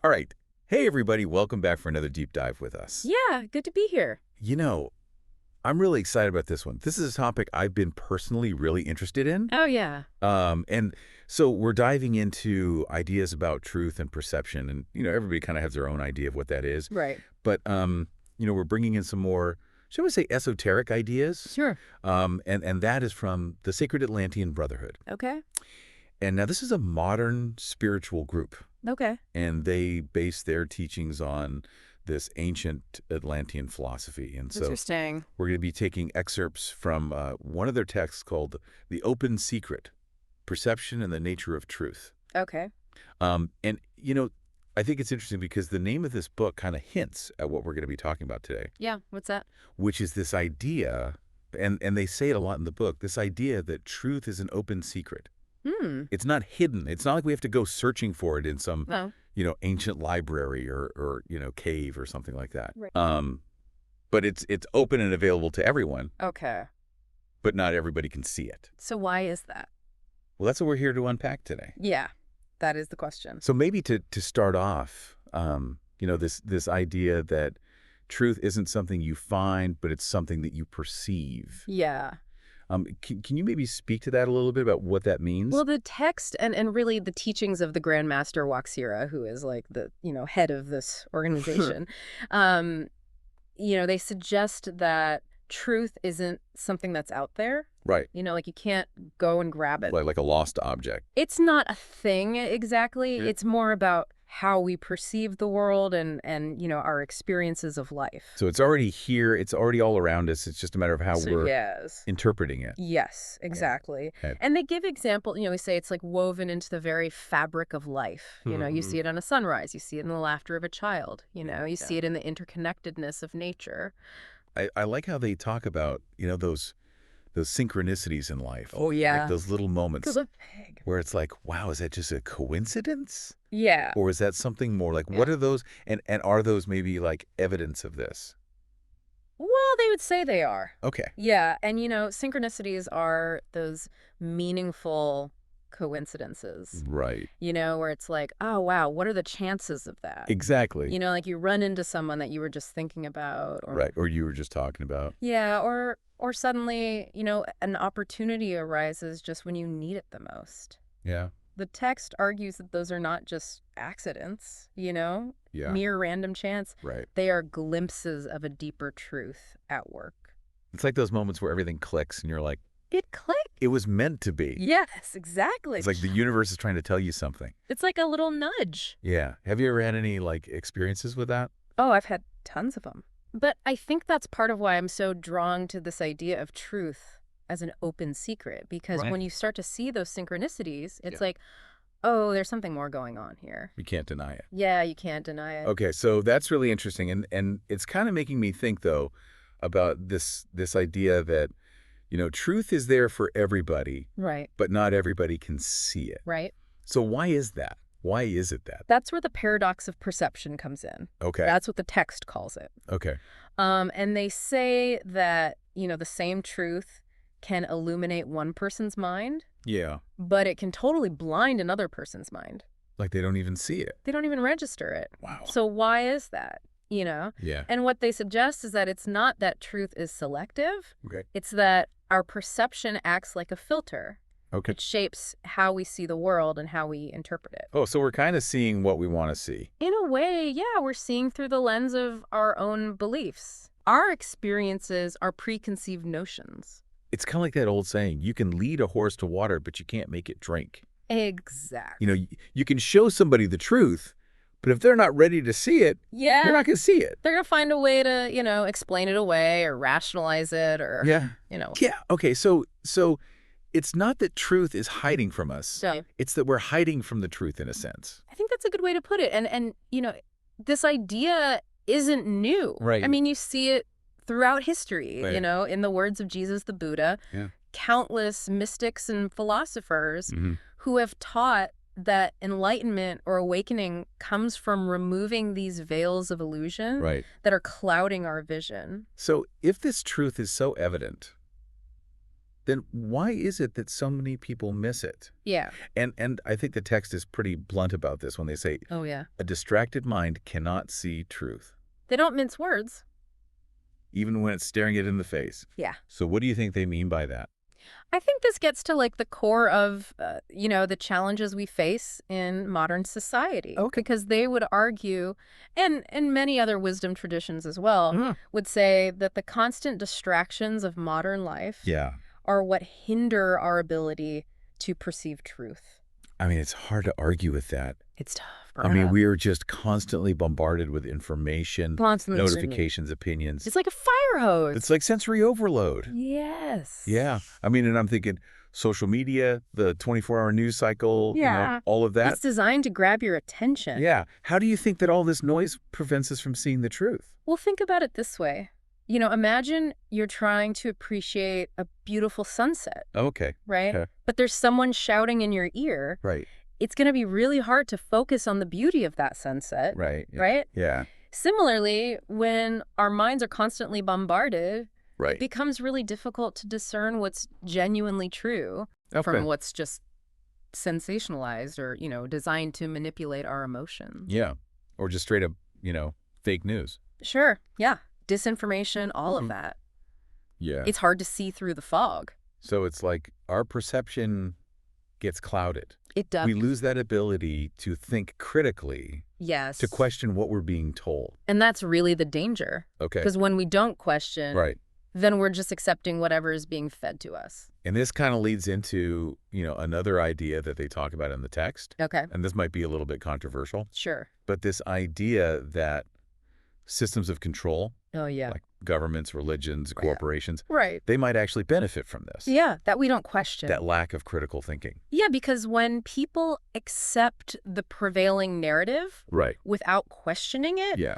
All right. Hey, everybody. Welcome back for another deep dive with us. Yeah, good to be here. You know, I'm really excited about this one. This is a topic I've been personally really interested in. Oh, yeah. And so we're diving into ideas about truth and perception. And, everybody kind of has their own idea of what that is. Right. But, we're bringing in some more, shall we say, esoteric ideas. Sure. And that is from the Sacred Atlantean Brotherhood. Okay. And now this is a modern spiritual group. Okay. And they base their teachings on this ancient Atlantean philosophy. And so Interesting. we're going to be taking excerpts from one of their texts called The Open Secret, Perception and the Nature of Truth. Okay. And, I think it's interesting because the name of this book kind of hints at what we're going to be talking about today, Yeah, what's that? which is this idea, and they say it a lot in the book, this idea that truth is an open secret. It's not hidden. It's not like we have to go searching for it in some, No. Ancient library or cave or something like that. Right. But it's open and available to everyone, Okay. but not everybody can see it. So why is that? Well, that's what we're here to unpack today. Yeah, that is the question. So maybe to start off, this idea that truth isn't something you find, but it's something that you perceive. Yeah. Can you maybe speak to that a little bit about what that means? Well, the text and really the teachings of the Grand Master WaXhira, who is like the, head of this organization, they suggest that truth isn't something that's out there. Right. Like you can't go and grab it. Like a lost object. It's not a thing exactly. Yeah. It's more about how we perceive the world and our experiences of life. So it's already here. It's already all around us. It's just a matter of how we're Yes. interpreting it. Yes, exactly. Okay. And they give example, we say it's like woven into the very fabric of life. You see it on a sunrise. You see it in the laughter of a child. You see it in the interconnectedness of nature. I like how they talk about, those synchronicities in life. Oh, yeah. Like those little moments Good pig. where it's like, wow, is that just a coincidence? Yeah. Or is that something more? Like, what are those? And are those maybe like evidence of this? Well, they would say they are. Okay. Yeah. And, synchronicities are those meaningful coincidences. Right. Where it's like, oh, wow, what are the chances of that? Exactly. Like you run into someone that you were just thinking about. Or, right. Or you were just talking about. Yeah. Or suddenly, an opportunity arises just when you need it the most. Yeah. The text argues that those are not just accidents, Yeah. mere random chance. Right. They are glimpses of a deeper truth at work. It's like those moments where everything clicks and you're like, It clicked. it was meant to be. Yes, exactly. It's like the universe is trying to tell you something. It's like a little nudge. Yeah. Have you ever had any experiences with that? Oh, I've had tons of them. But I think that's part of why I'm so drawn to this idea of truth as an open secret. Because Right. when you start to see those synchronicities, it's Yeah. like, oh, there's something more going on here. You can't deny it. Yeah, you can't deny it. Okay, so that's really interesting, and it's kind of making me think though about this idea that truth is there for everybody, Right, but not everybody can see it. right. So why is that? Why is it that? That's where the paradox of perception comes in. Okay. That's what the text calls it. Okay. And they say that, the same truth can illuminate one person's mind, Yeah. but it can totally blind another person's mind. Like they don't even see it. They don't even register it. Wow. So why is that? Yeah. And what they suggest is that it's not that truth is selective. Okay. It's that our perception acts like a filter. Okay. It shapes how we see the world and how we interpret it. Oh, so we're kind of seeing what we want to see. In a way, yeah, we're seeing through the lens of our own beliefs. Our experiences are preconceived notions. It's kind of like that old saying, you can lead a horse to water, but you can't make it drink. Exactly. You can show somebody the truth, but if they're not ready to see it, Yeah. they're not going to see it. They're going to find a way to, explain it away or rationalize it or, Yeah. Yeah. Okay. So it's not that truth is hiding from us. So It's that we're hiding from the truth in a sense. I think that's a good way to put it. And this idea isn't new. Right. I mean, you see it throughout history, Right. in the words of Jesus the Buddha, Yeah. countless mystics and philosophers Mm-hmm. who have taught that enlightenment or awakening comes from removing these veils of illusion Right. that are clouding our vision. So if this truth is so evident, then why is it that so many people miss it? Yeah. And I think the text is pretty blunt about this when they say, Oh, yeah. a distracted mind cannot see truth, They don't mince words. even when it's staring it in the face. Yeah. So what do you think they mean by that? I think this gets to like the core of, the challenges we face in modern society. Okay. Because they would argue, and many other wisdom traditions as well, Uh-huh. would say that the constant distractions of modern life Yeah. are what hinder our ability to perceive truth. I mean, it's hard to argue with that. It's tough. I mean, we are just constantly bombarded with information, Constantly. notifications, opinions. It's like a fire hose. It's like sensory overload. Yes. Yeah. I mean, and I'm thinking social media, the 24-hour news cycle, Yeah. all of that. It's designed to grab your attention. Yeah. How do you think that all this noise prevents us from seeing the truth? Well, think about it this way. Imagine you're trying to appreciate a beautiful sunset, Okay. right? Okay. But there's someone shouting in your ear. Right. It's going to be really hard to focus on the beauty of that sunset, Right. Yeah. right? Yeah. Similarly, when our minds are constantly bombarded, it Right. becomes really difficult to discern what's genuinely true from what's just sensationalized or, designed to manipulate our emotions. Yeah. Or just straight up, fake news. Sure. Yeah. Disinformation, all of that. Yeah. It's hard to see through the fog. So it's like our perception gets clouded. It does. We lose that ability to think critically, Yes. to question what we're being told. And that's really the danger. Okay. Because when we don't question, Right. then we're just accepting whatever is being fed to us. And this kind of leads into, another idea that they talk about in the text. Okay. And this might be a little bit controversial, Sure. but this idea that systems of control, Oh, yeah. like governments, religions, Yeah. corporations, Right. they might actually benefit from this. Yeah, that we don't question. That lack of critical thinking. Yeah, because when people accept the prevailing narrative Right. without questioning it, Yeah.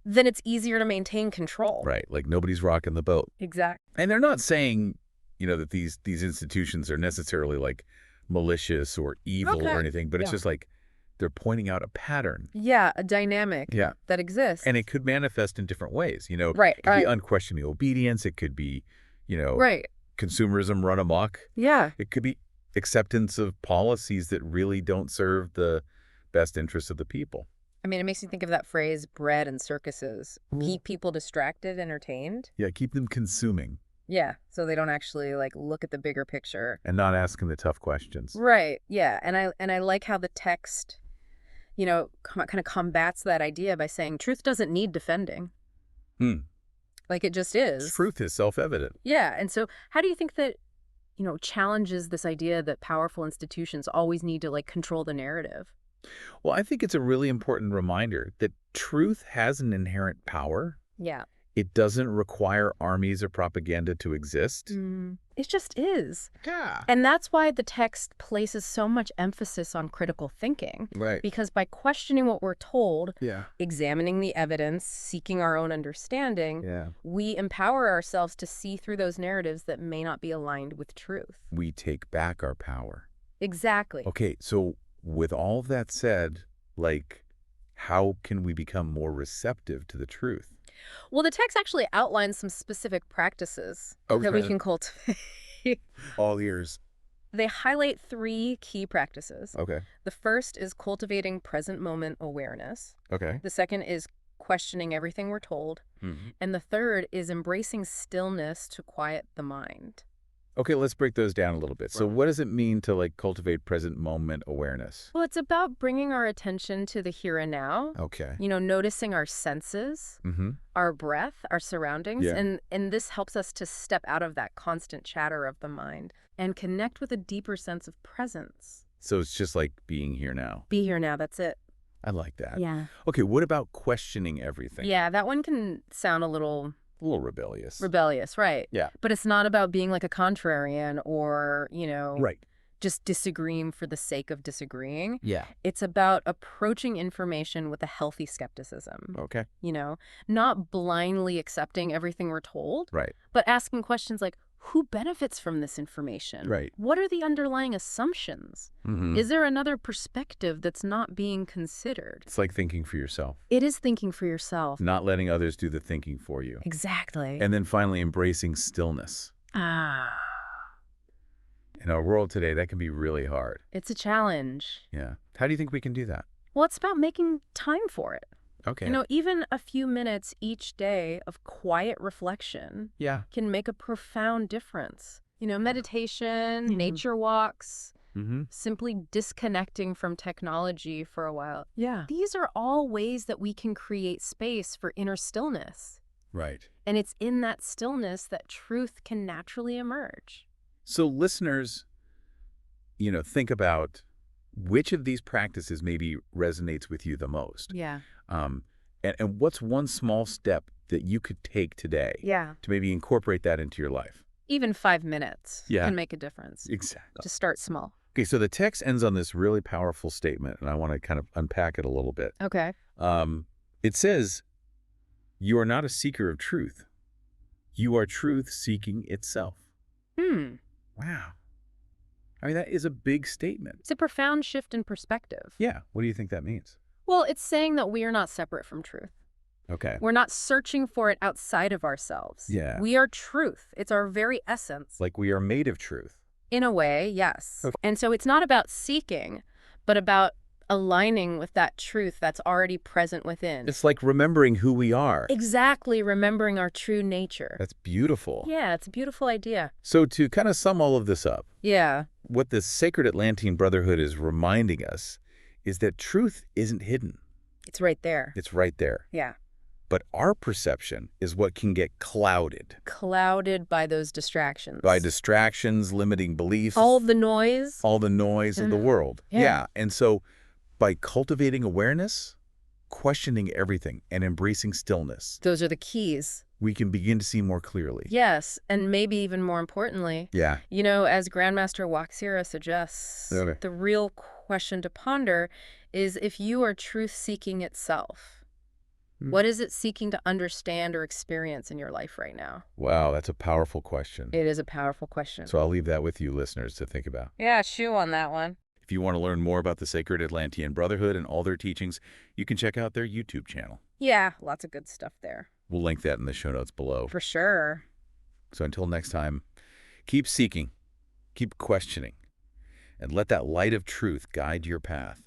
then it's easier to maintain control. Right. Like nobody's rocking the boat. Exactly. And they're not saying, that these institutions are necessarily like malicious or evil Okay. or anything, but it's Yeah. just like they're pointing out a pattern. Yeah, a dynamic Yeah. that exists. And it could manifest in different ways. Right, It could right. be unquestioning obedience. It could be, Right. consumerism run amok. Yeah. It could be acceptance of policies that really don't serve the best interests of the people. I mean, it makes me think of that phrase, bread and circuses. Keep people distracted, entertained. Yeah, keep them consuming Yeah, so they don't actually look at the bigger picture. and not asking the tough questions. Right. Yeah, and I like how the text, kind of combats that idea by saying truth doesn't need defending. Like it just is. Truth is self-evident. Yeah, and so how do you think that, challenges this idea that powerful institutions always need to control the narrative? Well, I think it's a really important reminder that truth has an inherent power. Yeah. It doesn't require armies or propaganda to exist. It just is. Yeah. And that's why the text places so much emphasis on critical thinking. Right. Because by questioning what we're told, Yeah. examining the evidence, seeking our own understanding, Yeah. we empower ourselves to see through those narratives that may not be aligned with truth. We take back our power. Exactly. Okay, so with all that said, how can we become more receptive to the truth? Well, the text actually outlines some specific practices that we can cultivate. All ears. They highlight 3 key practices. Okay. The first is cultivating present moment awareness. Okay. The second is questioning everything we're told. And the third is embracing stillness to quiet the mind. Okay, let's break those down a little bit. So what does it mean to cultivate present moment awareness? Well, it's about bringing our attention to the here and now. Okay. Noticing our senses, our breath, our surroundings. Yeah. And this helps us to step out of that constant chatter of the mind and connect with a deeper sense of presence. So it's just like being here now. Be here now, that's it. I like that. Yeah. Okay, what about questioning everything? Yeah, that one can sound a little rebellious. rebellious, right? Yeah. But it's not about being like a contrarian or, Right. just disagreeing for the sake of disagreeing. Yeah. It's about approaching information with a healthy skepticism. Okay. Not blindly accepting everything we're told, Right. but asking questions like, who benefits from this information? Right. What are the underlying assumptions? Is there another perspective that's not being considered? It's like thinking for yourself. It is thinking for yourself. Not letting others do the thinking for you. Exactly. And then finally embracing stillness. In our world today, that can be really hard. It's a challenge. Yeah. How do you think we can do that? Well, it's about making time for it. Okay. You know, even a few minutes each day of quiet reflection Yeah. can make a profound difference. You know, meditation, nature walks, simply disconnecting from technology for a while. Yeah. These are all ways that we can create space for inner stillness. Right. And it's in that stillness that truth can naturally emerge. So listeners, think about which of these practices maybe resonates with you the most. Yeah. And what's one small step that you could take today to maybe incorporate that into your life? Even 5 minutes Yeah. can make a difference. Exactly. Just start small. Okay, so the text ends on this really powerful statement, and I want to kind of unpack it a little bit. Okay. It says, "You are not a seeker of truth. You are truth seeking itself." Wow. I mean, that is a big statement. It's a profound shift in perspective. Yeah. What do you think that means? Well, it's saying that we are not separate from truth. Okay. We're not searching for it outside of ourselves. Yeah. We are truth. It's our very essence. Like we are made of truth. In a way, yes. Okay. And so it's not about seeking, but about aligning with that truth that's already present within. It's like remembering who we are. Exactly, remembering our true nature. That's beautiful. Yeah, it's a beautiful idea. So to kind of sum all of this up, Yeah. what the Sacred Atlantean Brotherhood is reminding us is that truth isn't hidden. It's right there. It's right there. Yeah. But our perception is what can get clouded. Clouded by those distractions. By distractions, limiting beliefs. All the noise. All the noise of the world. Yeah. And so by cultivating awareness, questioning everything, and embracing stillness, Those are the keys. we can begin to see more clearly. Yes, and maybe even more importantly, Yeah. you know, as Grandmaster WaXhira suggests, Okay. the real question to ponder is if you are truth-seeking itself, what is it seeking to understand or experience in your life right now? Wow, that's a powerful question. It is a powerful question. So I'll leave that with you listeners to think about. Yeah, chew on that one. If you want to learn more about the Sacred Atlantean Brotherhood and all their teachings, you can check out their YouTube channel. Yeah, lots of good stuff there. We'll link that in the show notes below. For sure. So until next time, keep seeking, keep questioning, and let that light of truth guide your path.